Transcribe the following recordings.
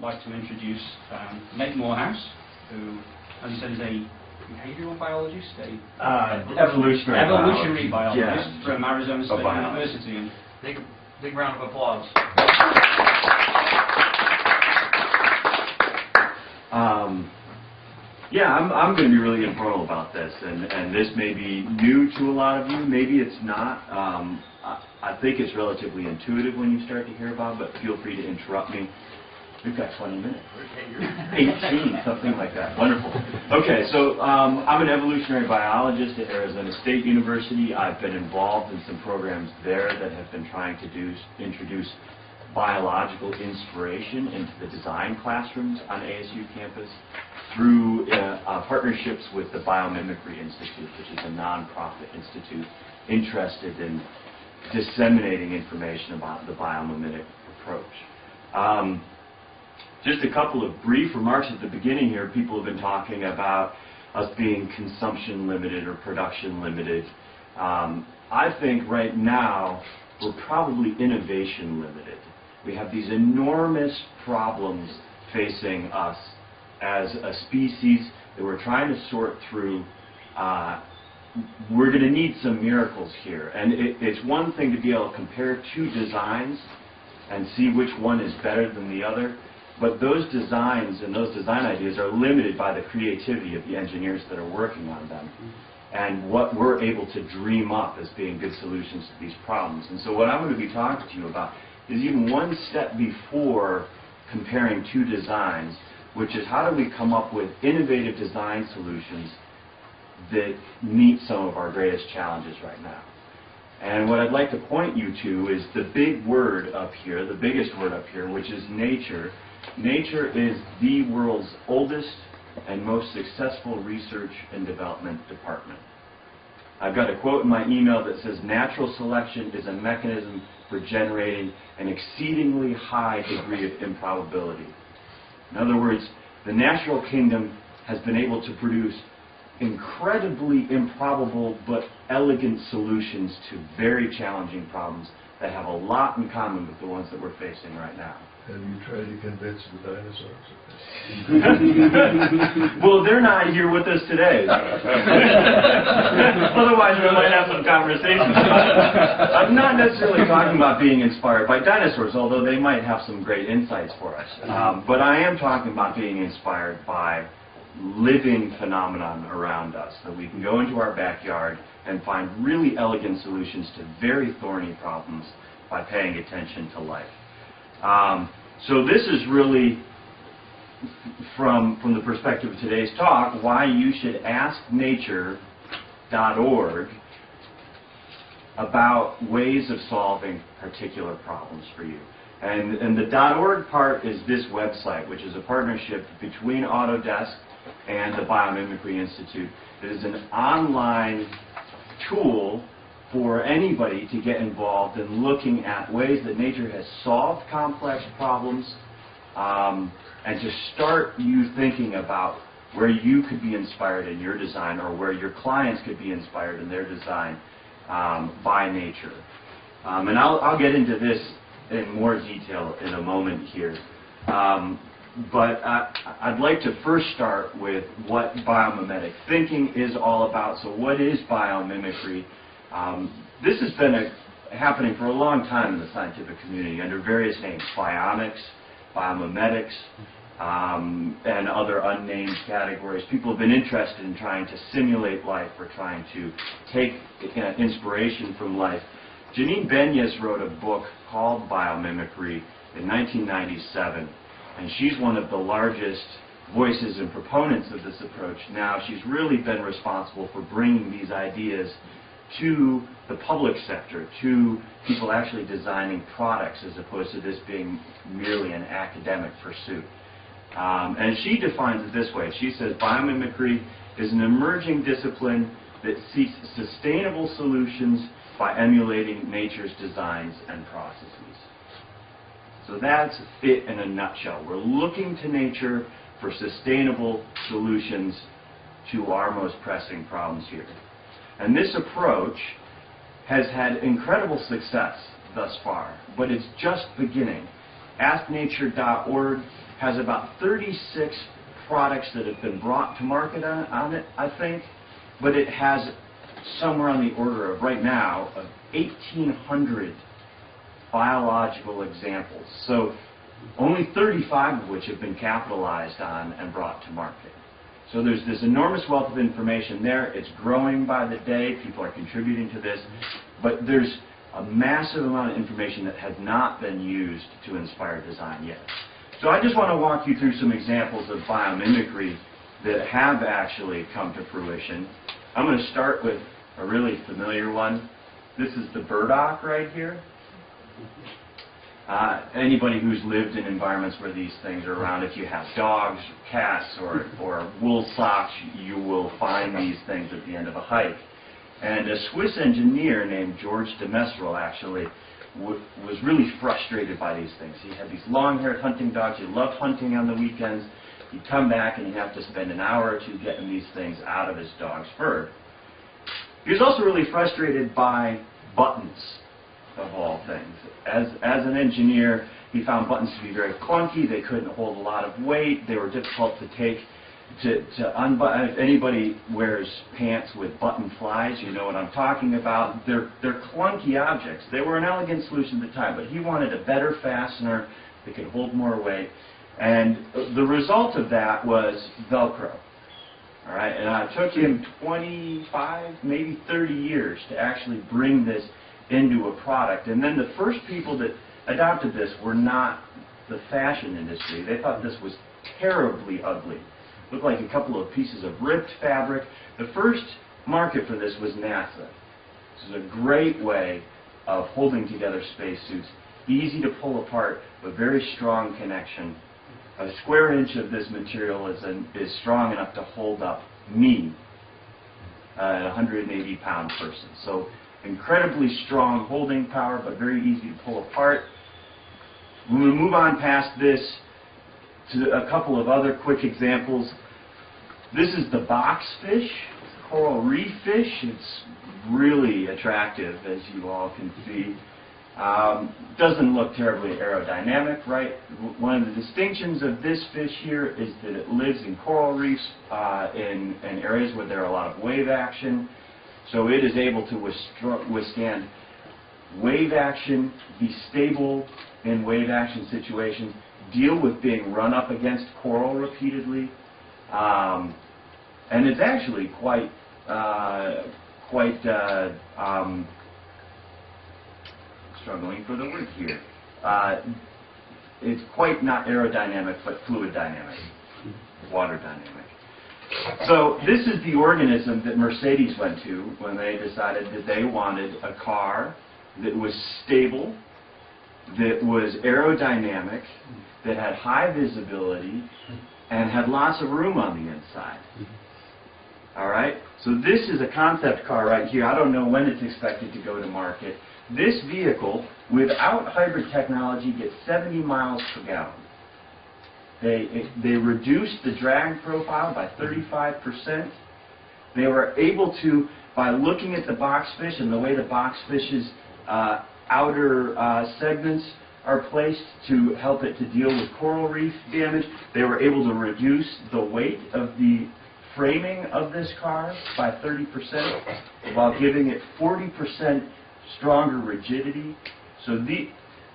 like to introduce Morehouse, who, as you said, is a behavioral biologist, evolutionary biologist yeah. from Arizona State University. And big round of applause. Yeah, I'm going to be really informal about this, and this may be new to a lot of you. Maybe it's not. I think it's relatively intuitive when you start to hear about it, but feel free to interrupt me. We've got 20 minutes. 18, something like that. Wonderful. Okay, so I'm an evolutionary biologist at Arizona State University. I've been involved in some programs there that have been trying to introduce biological inspiration into the design classrooms on ASU campus through partnerships with the Biomimicry Institute, which is a nonprofit institute interested in disseminating information about the biomimetic approach. Just a couple of brief remarks at the beginning here. People have been talking about us being consumption limited or production limited. I think right now we're probably innovation limited. We have these enormous problems facing us as a species that we're trying to sort through. We're going to need some miracles here. And it's one thing to be able to compare two designs and see which one is better than the other. But those designs and those design ideas are limited by the creativity of the engineers that are working on them and what we're able to dream up as being good solutions to these problems. And so what I'm going to be talking to you about is even one step before comparing two designs, which is how do we come up with innovative design solutions that meet some of our greatest challenges right now. And what I'd like to point you to is the big word up here, the biggest word up here, which is nature. Nature is the world's oldest and most successful research and development department. I've got a quote in my email that says, "Natural selection is a mechanism for generating an exceedingly high degree of improbability." In other words, the natural kingdom has been able to produce incredibly improbable but elegant solutions to very challenging problems that have a lot in common with the ones that we're facing right now. Have you tried to convince the dinosaurs of this? Well, they're not here with us today. Otherwise, we might have some conversations. I'm not necessarily talking about being inspired by dinosaurs, although they might have some great insights for us. But I am talking about being inspired by living phenomenon around us, that we can go into our backyard and find really elegant solutions to very thorny problems by paying attention to life. So this is really, from the perspective of today's talk, why you should ask nature.org about ways of solving particular problems for you. And the .org part is this website, which is a partnership between Autodesk and the Biomimicry Institute. It is an online tool for anybody to get involved in looking at ways that nature has solved complex problems, and to start you thinking about where you could be inspired in your design, or where your clients could be inspired in their design by nature. And I'll get into this in more detail in a moment here. But I'd like to first start with what biomimetic thinking is all about. So what is biomimicry? This has been happening for a long time in the scientific community under various names: bionics, biomimetics, and other unnamed categories. People have been interested in trying to simulate life or trying to take inspiration from life. Janine Benyus wrote a book called Biomimicry in 1997, and she's one of the largest voices and proponents of this approach now. She's really been responsible for bringing these ideas to the public sector, to people actually designing products, as opposed to this being merely an academic pursuit. And she defines it this way. She says, biomimicry is an emerging discipline that seeks sustainable solutions by emulating nature's designs and processes. So that's it in a nutshell. We're looking to nature for sustainable solutions to our most pressing problems here. And this approach has had incredible success thus far, but it's just beginning. AskNature.org has about 36 products that have been brought to market on it, I think, but it has somewhere on the order of, right now, of 1,800 biological examples. So only 35 of which have been capitalized on and brought to market. So there's this enormous wealth of information there. It's growing by the day. People are contributing to this. But there's a massive amount of information that has not been used to inspire design yet. So I just want to walk you through some examples of biomimicry that have actually come to fruition. I'm going to start with a really familiar one. This is the burdock right here. Anybody who's lived in environments where these things are around, if you have dogs, cats, or wool socks, you will find these things at the end of a hike. And a Swiss engineer named George de Messerel actually was really frustrated by these things. He had these long-haired hunting dogs. He loved hunting on the weekends. He'd come back and he'd have to spend an hour or two getting these things out of his dog's fur. He was also really frustrated by buttons, of all things. As an engineer, he found buttons to be very clunky. They couldn't hold a lot of weight. They were difficult to take to unbutton. If anybody wears pants with button flies, you know what I'm talking about. They're clunky objects. They were an elegant solution at the time, but he wanted a better fastener that could hold more weight. And the result of that was Velcro. All right, and it took him 25, maybe 30 years to actually bring this into a product. And then the first people that adopted this were not the fashion industry. They thought this was terribly ugly. Looked like a couple of pieces of ripped fabric. The first market for this was NASA. This is a great way of holding together spacesuits. Easy to pull apart, but very strong connection. A square inch of this material is strong enough to hold up me, a 180-pound person. So incredibly strong holding power, but very easy to pull apart. When we move on past this to a couple of other quick examples, this is the boxfish, coral reef fish. It's really attractive, as you all can see. Doesn't look terribly aerodynamic, right? One of the distinctions of this fish here is that it lives in coral reefs in areas where there are a lot of wave action. So it is able to withstand wave action, be stable in wave action situations, deal with being run up against coral repeatedly, and it's actually quite struggling for the word here. It's quite not aerodynamic, but fluid dynamic, water dynamic. So this is the organism that Mercedes went to when they decided that they wanted a car that was stable, that was aerodynamic, that had high visibility, and had lots of room on the inside. All right? So this is a concept car right here. I don't know when it's expected to go to market. This vehicle, without hybrid technology, gets 70 miles per gallon. They reduced the drag profile by 35%. They were able to, by looking at the boxfish and the way the boxfish's outer segments are placed to help it to deal with coral reef damage, they were able to reduce the weight of the framing of this car by 30% while giving it 40% stronger rigidity. So the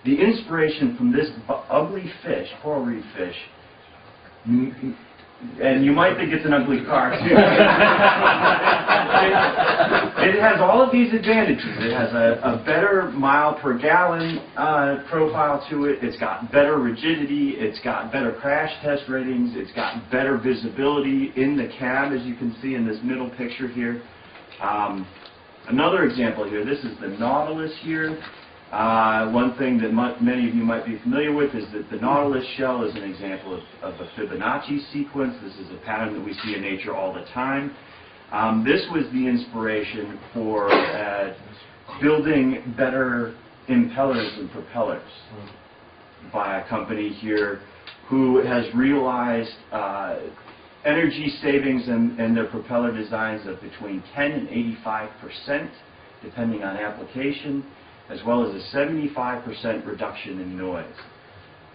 inspiration from this ugly fish, coral reef fish, and you might think it's an ugly car too. It has all of these advantages. It has a better mile per gallon profile to it. It's got better rigidity. It's got better crash test ratings. It's got better visibility in the cab, as you can see in this middle picture here. Another example here, this is the Nautilus here. One thing that many of you might be familiar with is that the Nautilus Shell is an example of a Fibonacci sequence. This is a pattern that we see in nature all the time. This was the inspiration for building better impellers and propellers by a company here who has realized energy savings in their propeller designs of between 10 and 85%, depending on application, as well as a 75% reduction in noise.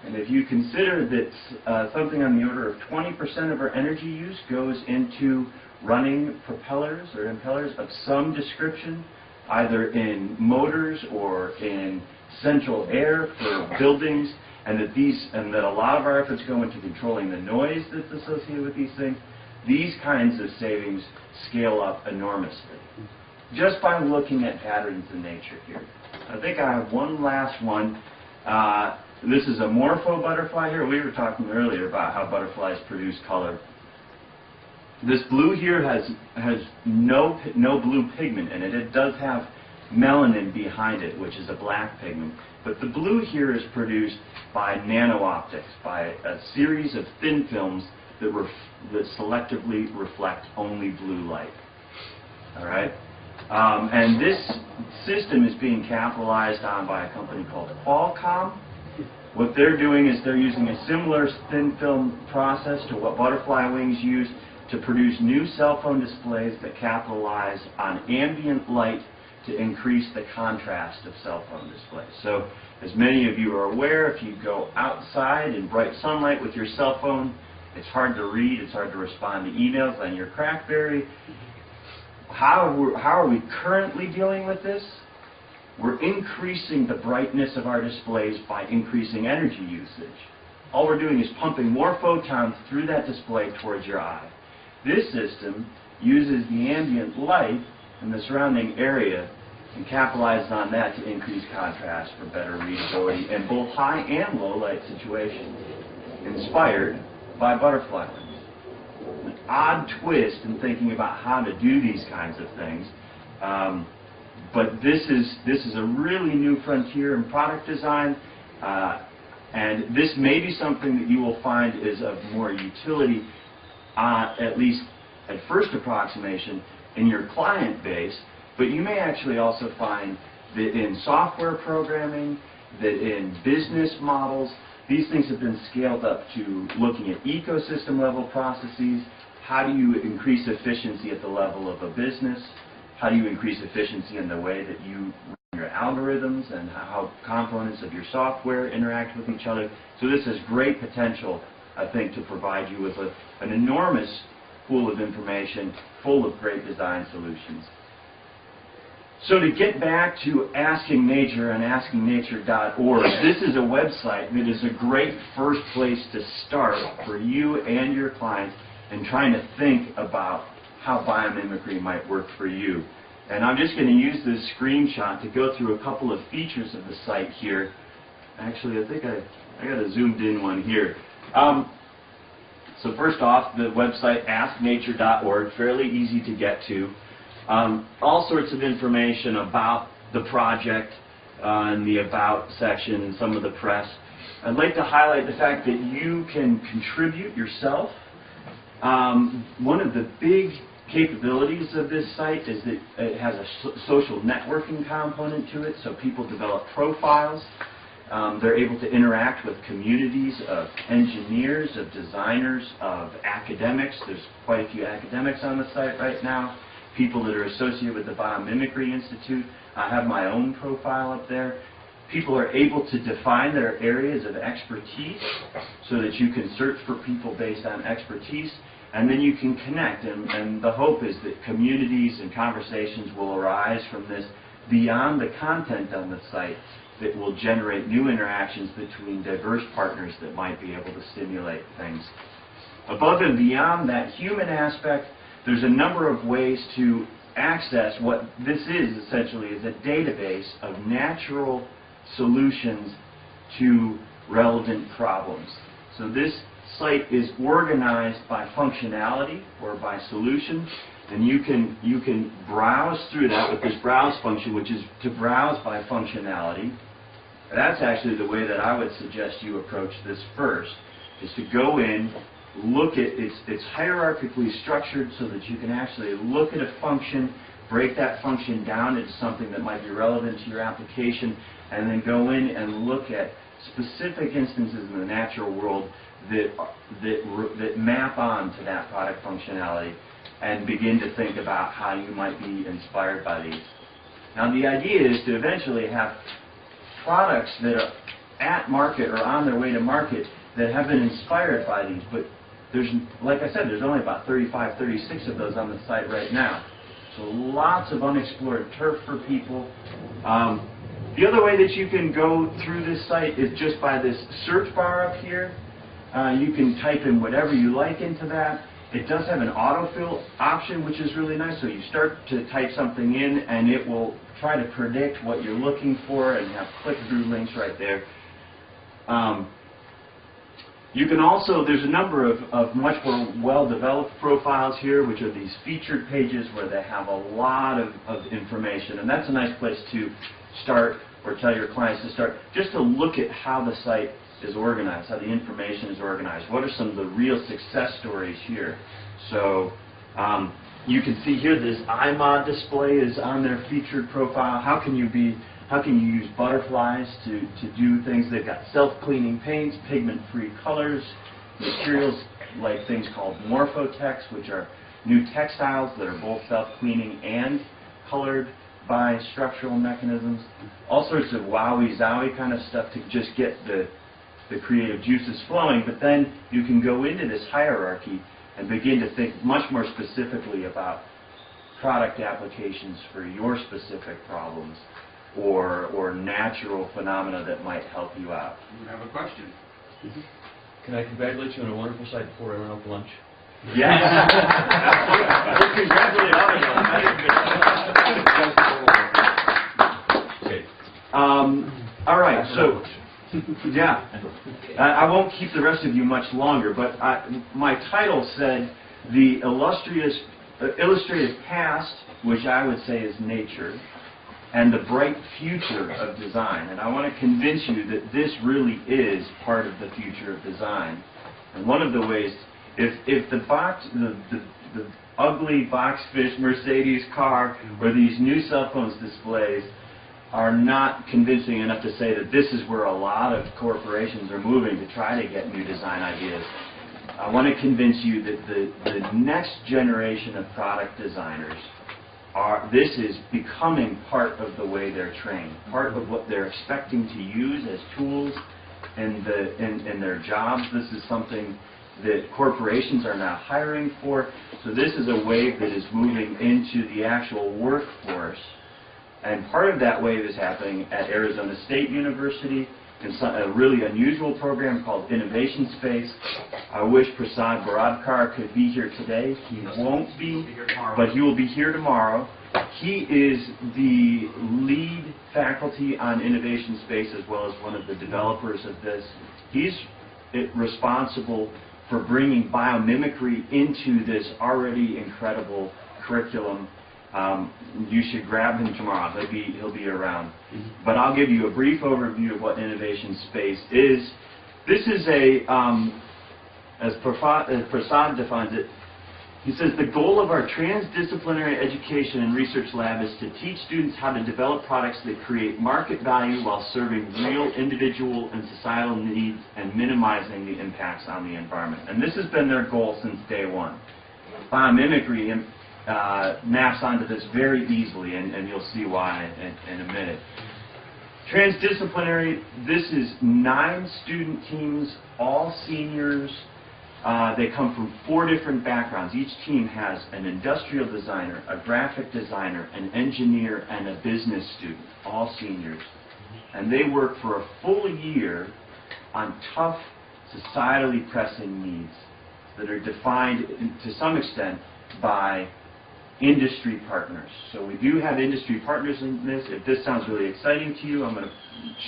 And if you consider that something on the order of 20% of our energy use goes into running propellers or impellers of some description, either in motors or in central air for buildings, and that a lot of our efforts go into controlling the noise that's associated with these things, these kinds of savings scale up enormously. Just by looking at patterns in nature here. I think I have one last one. This is a Morpho Butterfly here. We were talking earlier about how butterflies produce color. This blue here has no blue pigment in it. It does have melanin behind it, which is a black pigment. But the blue here is produced by nano-optics, by a series of thin films that selectively reflect only blue light. All right? And this system is being capitalized on by a company called Qualcomm. What they're doing is they're using a similar thin film process to what butterfly wings use to produce new cell phone displays that capitalize on ambient light to increase the contrast of cell phone displays. So, as many of you are aware, if you go outside in bright sunlight with your cell phone, it's hard to read, it's hard to respond to emails on your Crackberry. How are we currently dealing with this? We're increasing the brightness of our displays by increasing energy usage. All we're doing is pumping more photons through that display towards your eye. This system uses the ambient light in the surrounding area and capitalizes on that to increase contrast for better readability in both high and low light situations, inspired by butterfly wings. An odd twist in thinking about how to do these kinds of things, but this is a really new frontier in product design, and this may be something that you will find is of more utility, at least at first approximation, in your client base, but you may actually also find that in software programming, that in business models, these things have been scaled up to looking at ecosystem level processes. How do you increase efficiency at the level of a business? How do you increase efficiency in the way that you run your algorithms and how components of your software interact with each other? So this has great potential, I think, to provide you with an enormous pool of information full of great design solutions. So to get back to Asking Nature and AskingNature.org, this is a website that is a great first place to start for you and your clients in trying to think about how biomimicry might work for you. And I'm just going to use this screenshot to go through a couple of features of the site here. Actually, I think I got a zoomed in one here. So first off, the website AskNature.org, fairly easy to get to. All sorts of information about the project in the About section and some of the press. I'd like to highlight the fact that you can contribute yourself. One of the big capabilities of this site is that it has a social networking component to it, so people develop profiles. They're able to interact with communities of engineers, of designers, of academics. There's quite a few academics on the site right now. People that are associated with the Biomimicry Institute. I have my own profile up there. People are able to define their areas of expertise so that you can search for people based on expertise, and then you can connect. And the hope is that communities and conversations will arise from this beyond the content on the site that will generate new interactions between diverse partners that might be able to stimulate things. Above and beyond that human aspect, there's a number of ways to access what this is essentially is a database of natural solutions to relevant problems. So this site is organized by functionality or by solution, and you can browse through that with this browse function, which is to browse by functionality. That's actually the way that I would suggest you approach this first, is to go in, look at it's hierarchically structured so that you can actually look at a function, break that function down into something that might be relevant to your application, and then go in and look at specific instances in the natural world that map on to that product functionality and begin to think about how you might be inspired by these. Now the idea is to eventually have products that at market or on their way to market that have been inspired by these. But there's, like I said, there's only about 35, 36 of those on the site right now. So lots of unexplored turf for people. The other way that you can go through this site is just by this search bar up here. You can type in whatever you like into that. It does have an autofill option, which is really nice. So you start to type something in, and it will try to predict what you're looking for and have click-through links right there. You can also, there's a number of much more well-developed profiles here, which are these featured pages where they have a lot of information. And that's a nice place to start, or tell your clients to start, just to look at how the site is organized, how the information is organized. What are some of the real success stories here? So you can see here this iMod display is on their featured profile. How can you use butterflies to do things? They've got self-cleaning paints, pigment-free colors, materials like things called Morpho which are new textiles that are both self-cleaning and colored by structural mechanisms. All sorts of wowie-zowie kind of stuff to just get the creative juices flowing. But then you can go into this hierarchy and begin to think much more specifically about product applications for your specific problems, or natural phenomena that might help you out. You have a question? Can I congratulate you on a wonderful site before I run out for lunch? Yes. Absolutely. Congratulate all of you. Okay. All right, so, yeah. I won't keep the rest of you much longer, but my title said the illustrative past, which I would say is nature, and the bright future of design. And I want to convince you that this really is part of the future of design. And one of the ways, if the ugly box fish Mercedes car or these new cell phones displays are not convincing enough to say that this is where a lot of corporations are moving to try to get new design ideas, I want to convince you that the next generation of product designers this is becoming part of the way they're trained, part of what they're expecting to use as tools in their jobs. This is something that corporations are now hiring for. So this is a wave that is moving into the actual workforce. And part of that wave is happening at Arizona State University in a really unusual program called Innovation Space. I wish Prasad Baradkar could be here today. He won't be, but he will be here tomorrow. He is the lead faculty on Innovation Space as well as one of the developers of this. He's responsible for bringing biomimicry into this already incredible curriculum. You should grab him tomorrow. He'll be around. But I'll give you a brief overview of what Innovation Space is. This is as Prasad defines it, he says, the goal of our transdisciplinary education and research lab is to teach students how to develop products that create market value while serving real individual and societal needs and minimizing the impacts on the environment. And this has been their goal since day one. Biomimicry maps onto this very easily, and you'll see why in a minute. Transdisciplinary, this is 9 student teams, all seniors. They come from 4 different backgrounds. Each team has an industrial designer, a graphic designer, an engineer, and a business student, all seniors. And they work for a full year on tough, societally pressing needs that are defined to some extent by industry partners. So we do have industry partners in this. If this sounds really exciting to you, I'm going to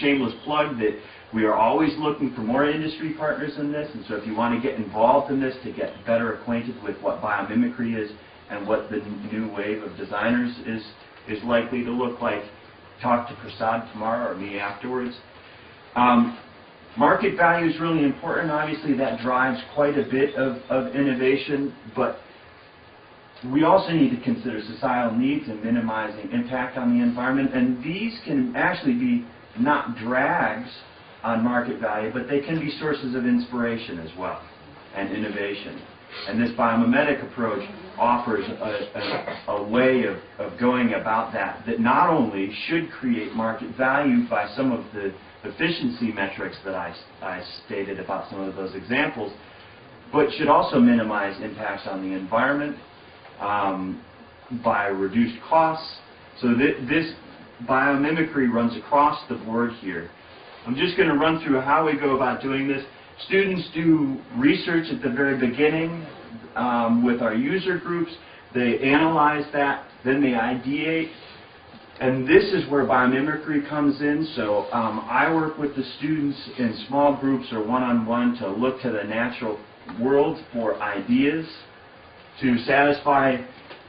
shameless plug that we are always looking for more industry partners in this. And so if you want to get involved in this to get better acquainted with what biomimicry is and what the new wave of designers is likely to look like, talk to Prasad tomorrow or me afterwards. Market value is really important. Obviously that drives quite a bit of innovation, but we also need to consider societal needs and minimizing impact on the environment. And these can actually be not drags on market value, but they can be sources of inspiration as well and innovation. And this biomimetic approach offers a way of going about that not only should create market value by some of the efficiency metrics that I stated about some of those examples, but should also minimize impacts on the environment by reduced costs. So this biomimicry runs across the board here. I'm just going to run through how we go about doing this. Students do research at the very beginning with our user groups. They analyze that, then they ideate. And this is where biomimicry comes in. So I work with the students in small groups or one-on-one to look to the natural world for ideas to satisfy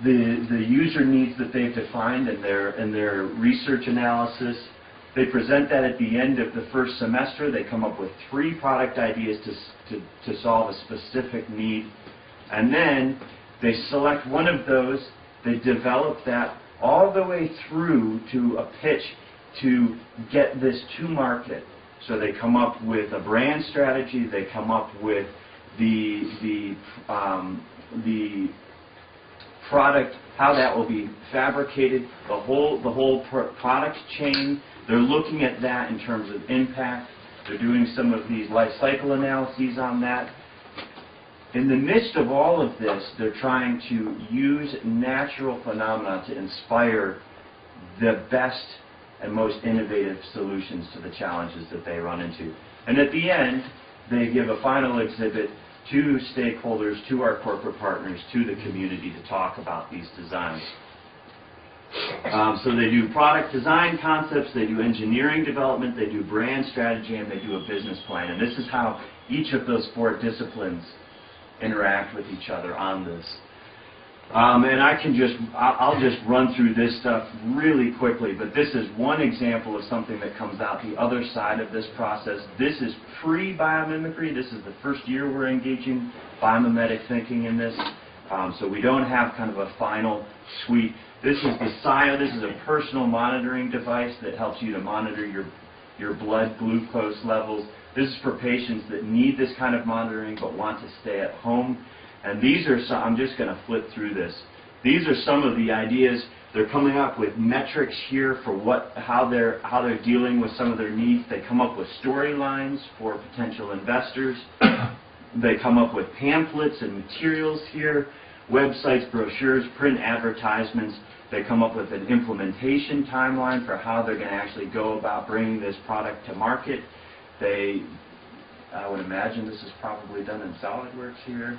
the user needs that they've defined in their research analysis. They present that at the end of the first semester. They come up with 3 product ideas to solve a specific need. And then they select one of those. They develop that all the way through to a pitch to get this to market. So they come up with a brand strategy. They come up with the product, how that will be fabricated, the whole product chain. They're looking at that in terms of impact. They're doing some of these life cycle analyses on that. In the midst of all of this, they're trying to use natural phenomena to inspire the best and most innovative solutions to the challenges that they run into. And at the end, they give a final exhibit to stakeholders, to our corporate partners, to the community to talk about these designs. So they do product design concepts, they do engineering development, they do brand strategy, and they do a business plan. And this is how each of those 4 disciplines interact with each other on this. And I'll just run through this stuff really quickly, but this is one example of something that comes out the other side of this process. This is pre-biomimicry. This is the first year we're engaging biomimetic thinking in this. So we don't have kind of a final suite. This is the SIO. This is a personal monitoring device that helps you to monitor your blood glucose levels. This is for patients that need this kind of monitoring but want to stay at home. And these are some, I'm just going to flip through this. These are some of the ideas. They're coming up with metrics here for how they're dealing with some of their needs. They come up with storylines for potential investors. They come up with pamphlets and materials here, websites, brochures, print advertisements. They come up with an implementation timeline for how they're going to actually go about bringing this product to market. I would imagine this is probably done in SolidWorks here.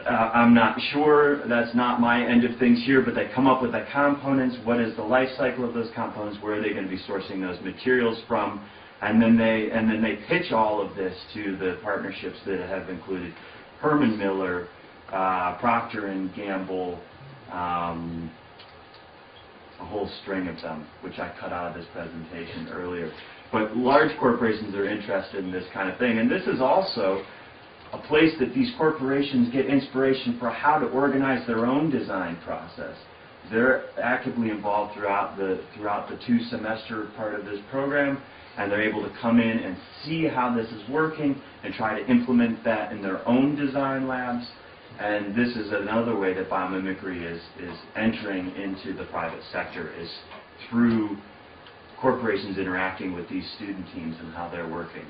I'm not sure. That's not my end of things here, but they come up with the components. What is the life cycle of those components? Where are they going to be sourcing those materials from? And then they pitch all of this to the partnerships that have included Herman Miller, Procter & Gamble, a whole string of them, which I cut out of this presentation earlier. But large corporations are interested in this kind of thing. And this is also a place that these corporations get inspiration for how to organize their own design process. They're actively involved throughout the 2-semester part of this program, and they're able to come in and see how this is working and try to implement that in their own design labs. And this is another way that biomimicry is entering into the private sector, is through corporations interacting with these student teams and how they're working.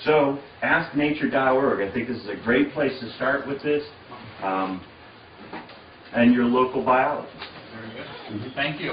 So, asknature.org. I think this is a great place to start with this. And your local biologist. Very good. Thank you.